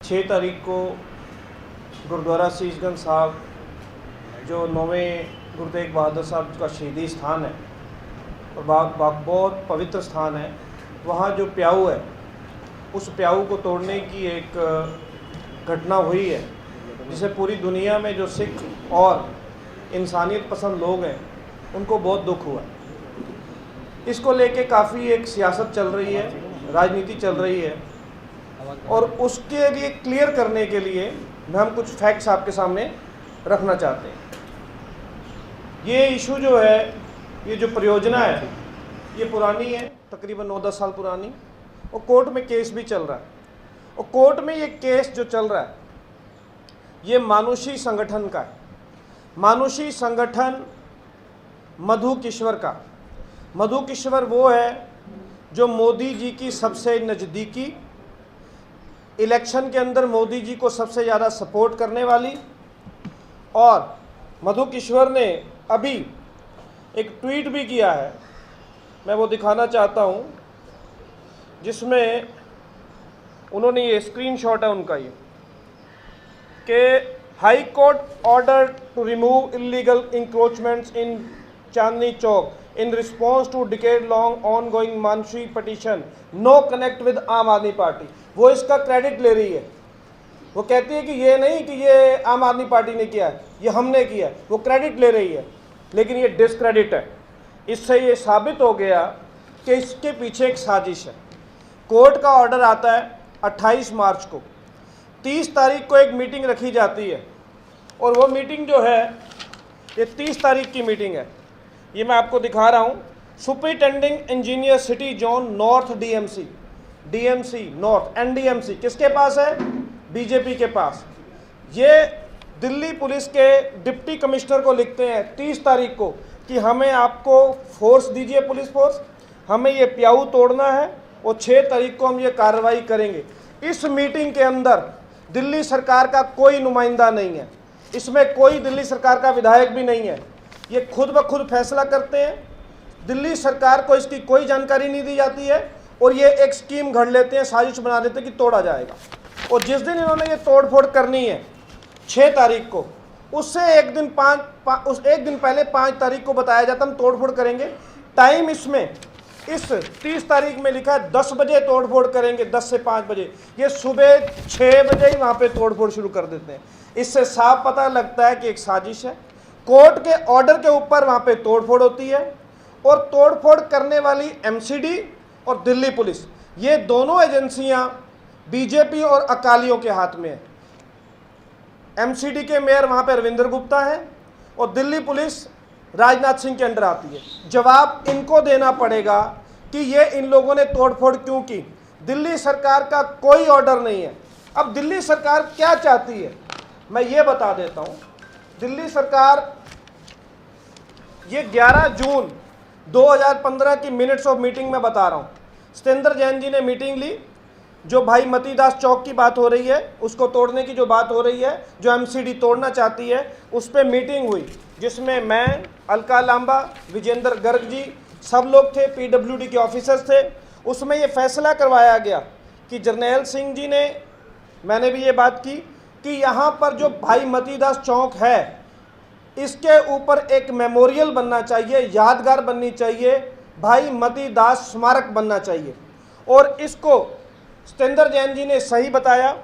6 तारीख को गुरुद्वारा शीशगंज साहब जो 9वें गुरु तेग बहादुर साहब का शहीदी स्थान है और बहुत पवित्र स्थान है, वहाँ जो प्याऊ है उस प्याऊ को तोड़ने की एक घटना हुई है, जिसे पूरी दुनिया में जो सिख और इंसानियत पसंद लोग हैं उनको बहुत दुख हुआ। इसको लेके काफ़ी एक सियासत चल रही है, राजनीति चल रही है, और उसके लिए क्लियर करने के लिए हम कुछ फैक्ट्स आपके सामने रखना चाहते हैं। ये इशू जो है, ये जो परियोजना है, ये पुरानी है, तकरीबन 9-10 साल पुरानी, और कोर्ट में केस भी चल रहा है। और कोर्ट में ये केस जो चल रहा है ये मानुषी संगठन का है, मानुषी संगठन मधु किश्वर का। मधु किश्वर वो है जो मोदी जी की सबसे नज़दीकी, इलेक्शन के अंदर मोदी जी को सबसे ज़्यादा सपोर्ट करने वाली। और मधु किश्वर ने अभी एक ट्वीट भी किया है, मैं वो दिखाना चाहता हूँ, जिसमें उन्होंने ये स्क्रीनशॉट है उनका, ये कि high court order to remove illegal encroachments in Chandni Chowk in response to decade-long ongoing Mansi petition, no connect with आम आदमी पार्टी। वो इसका क्रेडिट ले रही है, वो कहती है कि ये नहीं कि ये आम आदमी पार्टी ने किया है, ये हमने किया है, वो क्रेडिट ले रही है, लेकिन ये डिस्क्रेडिट है। इससे ये साबित हो गया कि इसके पीछे एक साजिश है। कोर्ट का ऑर्डर आता है 28 मार्च को, 30 तारीख को एक मीटिंग रखी जाती है, और वो मीटिंग जो है ये 30 तारीख की मीटिंग है। ये मैं आपको दिखा रहा हूँ, superintending engineer city zone north DMC north NDMC किसके पास है? बीजेपी के पास। ये दिल्ली पुलिस के डिप्टी कमिश्नर को लिखते हैं 30 तारीख को कि हमें आपको फोर्स दीजिए, पुलिस फोर्स, हमें ये प्याऊ तोड़ना है, और 6 तारीख को हम ये कार्रवाई करेंगे। इस मीटिंग के अंदर दिल्ली सरकार का कोई नुमाइंदा नहीं है, इसमें कोई दिल्ली सरकार का विधायक भी नहीं है, ये खुद ब खुद फैसला करते हैं। दिल्ली सरकार को इसकी कोई जानकारी नहीं दी जाती है, और ये एक स्कीम घड़ लेते हैं, साजिश बना देते हैं कि तोड़ा जाएगा। और जिस दिन इन्होंने ये तोड़फोड़ करनी है 6 तारीख को, उससे एक दिन पहले 5 तारीख को बताया जाता हम तोड़फोड़ करेंगे। टाइम इसमें इस 30 तारीख में लिखा है 10 बजे तोड़फोड़ करेंगे, 10 से 5 बजे। ये सुबह 6 बजे ही वहाँ पर तोड़फोड़ शुरू कर देते हैं। इससे साफ पता लगता है कि एक साजिश है। कोर्ट के ऑर्डर के ऊपर वहाँ पे तोड़फोड़ होती है, और तोड़फोड़ करने वाली एमसीडी और दिल्ली पुलिस, ये दोनों एजेंसियां बीजेपी और अकालियों के हाथ में है। एमसीडी के मेयर वहाँ पे रविंद्र गुप्ता है, और दिल्ली पुलिस राजनाथ सिंह के अंडर आती है। जवाब इनको देना पड़ेगा कि ये इन लोगों ने तोड़फोड़ क्यों की। दिल्ली सरकार का कोई ऑर्डर नहीं है। अब दिल्ली सरकार क्या चाहती है मैं ये बता देता हूँ। दिल्ली सरकार ये 11 जून 2015 की मिनट्स ऑफ मीटिंग में बता रहा हूँ, सत्येंद्र जैन जी ने मीटिंग ली, जो भाई मतीदास चौक की बात हो रही है उसको तोड़ने की जो बात हो रही है, जो एमसीडी तोड़ना चाहती है, उस पर मीटिंग हुई, जिसमें मैं, अलका लांबा, विजेंद्र गर्ग जी, सब लोग थे, पीडब्ल्यूडी के ऑफिसर्स थे। उसमें ये फैसला करवाया गया कि जर्नैल सिंह जी ने, मैंने भी ये बात की कि यहाँ पर जो भाई मतीदास चौक है इसके ऊपर एक मेमोरियल बनना चाहिए, यादगार बननी चाहिए, भाई मतीदास स्मारक बनना चाहिए। और इसको सत्येंद्र जैन जी ने सही बताया।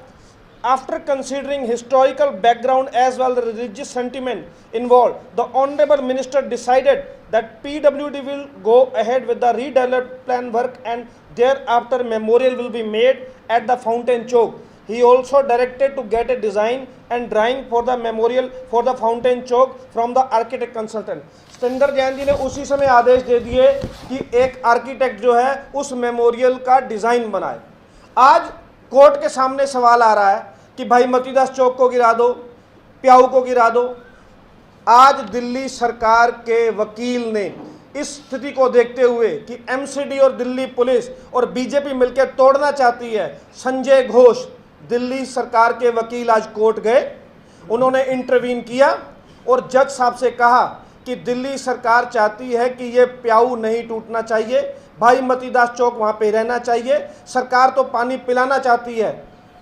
After considering historical background as well the religious sentiment involve, the honourable minister decided that PWD will go ahead with the redeveloped plan work and thereafter memorial will be made at the Fountain Chowk. He also directed to get a design and drawing for the memorial for the fountain chalk from the architect consultant। Satyendra Jain ji ने उसी समय आदेश दे दिए कि एक architect जो है उस memorial का डिज़ाइन बनाए। आज कोर्ट के सामने सवाल आ रहा है कि भाई मतीदास चौक को गिरा दो, प्याऊ को गिरा दो। आज दिल्ली सरकार के वकील ने इस स्थिति को देखते हुए कि एमसीडी और दिल्ली पुलिस और बीजेपी मिलकर तोड़ना चाहती है, संजय घोष दिल्ली सरकार के वकील आज कोर्ट गए, उन्होंने इंटरवीन किया और जज साहब से कहा कि दिल्ली सरकार चाहती है कि ये प्याऊ नहीं टूटना चाहिए, भाई मतीदास चौक वहाँ पे रहना चाहिए। सरकार तो पानी पिलाना चाहती है,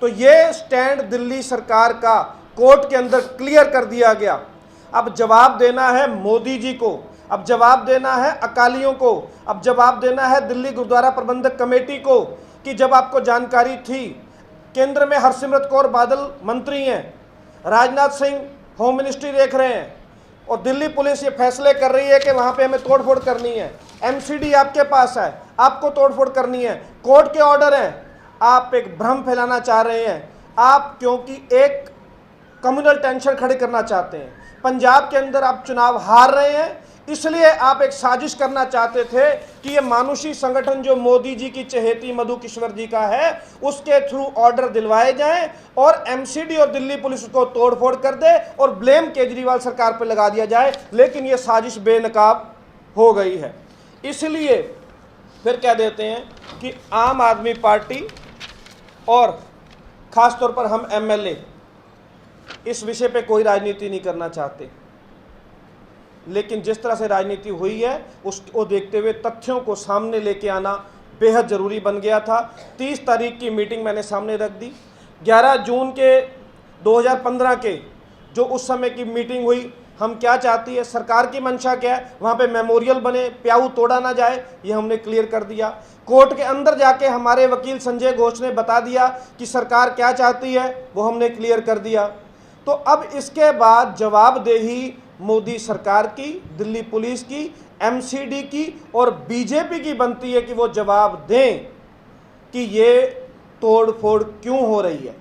तो ये स्टैंड दिल्ली सरकार का कोर्ट के अंदर क्लियर कर दिया गया। अब जवाब देना है मोदी जी को, अब जवाब देना है अकालियों को, अब जवाब देना है दिल्ली गुरुद्वारा प्रबंधक कमेटी को कि जब आपको जानकारी थी, केंद्र में हरसिमरत कौर बादल मंत्री हैं, राजनाथ सिंह होम मिनिस्ट्री देख रहे हैं और दिल्ली पुलिस ये फैसले कर रही है कि वहाँ पे हमें तोड़फोड़ करनी है, एमसीडी आपके पास है, आपको तोड़फोड़ करनी है, कोर्ट के ऑर्डर हैं, आप एक भ्रम फैलाना चाह रहे हैं। आप क्योंकि एक कम्युनल टेंशन खड़े करना चाहते हैं, पंजाब के अंदर आप चुनाव हार रहे हैं, इसलिए आप एक साजिश करना चाहते थे कि ये मानुषी संगठन जो मोदी जी की चहेती मधु किश्वर जी का है उसके थ्रू ऑर्डर दिलवाए जाएं और एमसीडी और दिल्ली पुलिस को तोड़फोड़ कर दे और ब्लेम केजरीवाल सरकार पर लगा दिया जाए। लेकिन ये साजिश बेनकाब हो गई है। इसलिए फिर कह देते हैं कि आम आदमी पार्टी और ख़ास तौर पर हम एमएलए इस विषय पे कोई राजनीति नहीं करना चाहते, लेकिन जिस तरह से राजनीति हुई है उसको देखते हुए तथ्यों को सामने लेके आना बेहद ज़रूरी बन गया था। 30 तारीख की मीटिंग मैंने सामने रख दी। 11 जून के 2015 के जो उस समय की मीटिंग हुई, हम क्या चाहती है, सरकार की मंशा क्या है, वहाँ पे मेमोरियल बने, प्याऊ तोड़ा ना जाए, ये हमने क्लियर कर दिया। कोर्ट के अंदर जाके हमारे वकील संजय घोष ने बता दिया कि सरकार क्या चाहती है, वो हमने क्लियर कर दिया। तो अब इसके बाद जवाबदेही मोदी सरकार की, दिल्ली पुलिस की, एमसीडी की और बीजेपी की बनती है कि वो जवाब दें कि ये तोड़ फोड़ क्यों हो रही है।